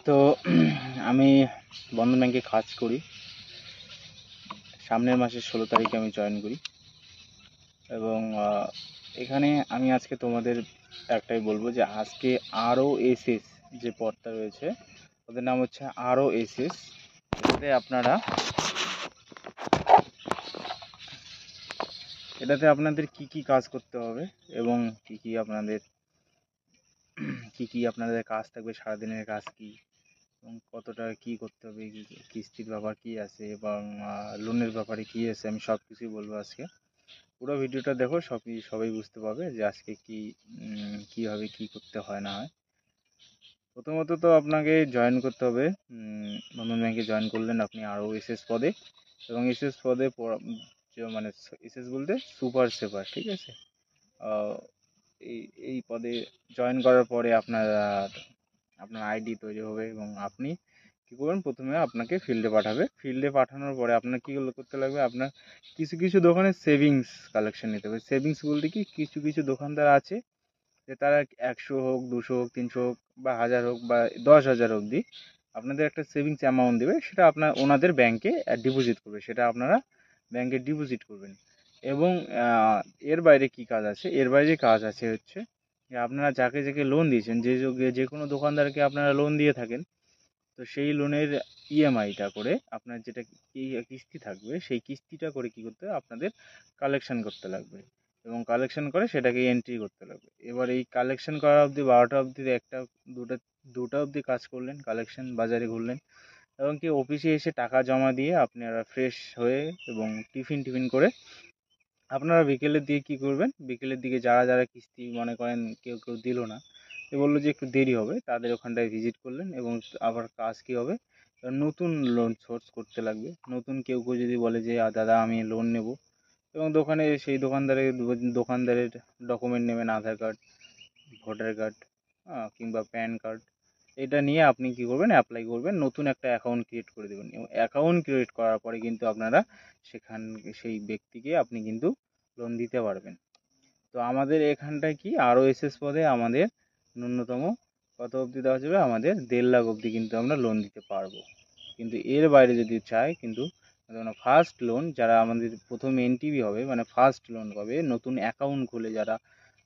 তো আমি বন্ধন ব্যাংকে কাজ করি। সামনের মাসের 16 তারিখে আমি জয়েন করি এবং এখানে আমি আজকে তোমাদের একটাই বলবো যে আজকে ROSS যে পদটা রয়েছে ওদের নাম হচ্ছে ROSS। এটাতে আপনাদের কি কি কাজ করতে হবে এবং কি কি আপনাদের কাজ থাকবে, সারাদিনের কাজ কি এবং কত টাকা কী করতে হবে, কিস্তির ব্যাপার কী আছে এবং লোনের ব্যাপারে কী আছে, আমি সব কিছুই বলবো আজকে। পুরো ভিডিওটা দেখো, সবাই বুঝতে পারবে যে আজকে কীভাবে কী করতে হয় না হয়। প্রথমত তো আপনাকে জয়েন করতে হবে বন্ধন ব্যাংকে। জয়েন করলেন আপনি ROSS পদে এবং এসএস পদে মানে এসএস বলতে সুপার সেভার, ঠিক আছে। এই পদে জয়েন করার পরে আপনার আইডি তৈরি হবে এবং আপনি কী করবেন, প্রথমে আপনাকে ফিল্ডে পাঠাবে। ফিল্ডে পাঠানোর পরে আপনার কীগুলো করতে লাগবে, আপনার কিছু দোকানে সেভিংস কালেকশন নিতে হবে। সেভিংস বলতে কি, কিছু দোকানদার আছে যে তারা 100 হোক, 200 হোক, 300 হোক বা 1000 হোক বা 10,000 অবধি আপনাদের একটা সেভিংস অ্যামাউন্ট দেবে, সেটা ওনাদের ব্যাংকে ডিপোজিট করবে, সেটা আপনারা ব্যাংকে ডিপোজিট করবেন। এবং এর বাইরে কি কাজ আছে, এর বাইরে কাজ আছে হচ্ছে যে আপনারা যাকে লোন দিয়েছেন, যে কোনো দোকানদারকে আপনারা লোন দিয়ে থাকেন, তো সেই লোনের ইএমআইটা করে আপনার যেটা কিস্তি থাকবে, সেই কিস্তিটা করে কী করতে হবে, আপনাদের কালেকশন করতে লাগবে এবং কালেকশন করে সেটাকে এন্ট্রি করতে লাগবে। এবার এই কালেকশন করা অবধি 12টা অবধি, দুটা অবধি কাজ করলেন, কালেকশন বাজারে ঘুরলেন এবং কি অফিসে এসে টাকা জমা দিয়ে আপনারা ফ্রেশ হয়ে এবং টিফিন করে আপনারা বিকেলের দিকে কী করবেন, বিকেলের দিকে যারা কিস্তি মনে করেন কেউ দিল না, কেউ বললো যে একটু দেরি হবে, তাদের ওখানটায় ভিজিট করলেন এবং আবার কাজ কী হবে, নতুন লোন সোর্স করতে লাগবে। নতুন কেউ যদি বলে যে দাদা আমি লোন নেব, এবং সেই দোকানদারের ডকুমেন্ট নেবেন, আধার কার্ড, ভোটার কার্ড কিংবা প্যান কার্ড, এটা নিয়ে আপনি কী করবেন, অ্যাপ্লাই করবেন, নতুন একটা অ্যাকাউন্ট ক্রিয়েট করে দেবেন এবং অ্যাকাউন্ট ক্রিয়েট করার পরে কিন্তু আপনারা সেই ব্যক্তিকে আপনি কিন্তু লোন দিতে পারবেন। তো আমাদের এখানটায় কি ROSS পদে আমাদের ন্যূনতম কত অবধি দেওয়া যাবে, আমাদের 1.5 লাখ অবধি কিন্তু আমরা লোন দিতে পারবো। কিন্তু এর বাইরে যদি চাই, কিন্তু ফার্স্ট লোন যারা আমাদের প্রথম এনটিভি হবে, মানে ফার্স্ট লোন পাবে, নতুন অ্যাকাউন্ট খুলে যারা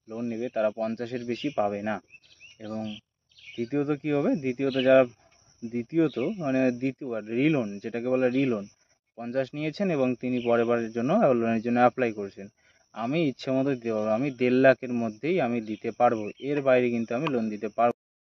লোন নেবে, তারা 50-এর বেশি পাবে না। এবং দ্বিতীয়ত কী হবে, দ্বিতীয়বার রিলোন, যেটাকে বলে রিলোন, 50 নিয়েছেন এবং তিনি পরের জন্য লোনের জন্য অ্যাপ্লাই করেছেন, আমি ইচ্ছে মতো দিতে পারবো, আমি 1.5 লাখের মধ্যেই আমি দিতে পারবো, এর বাইরে কিন্তু আমি লোন দিতে পারবো।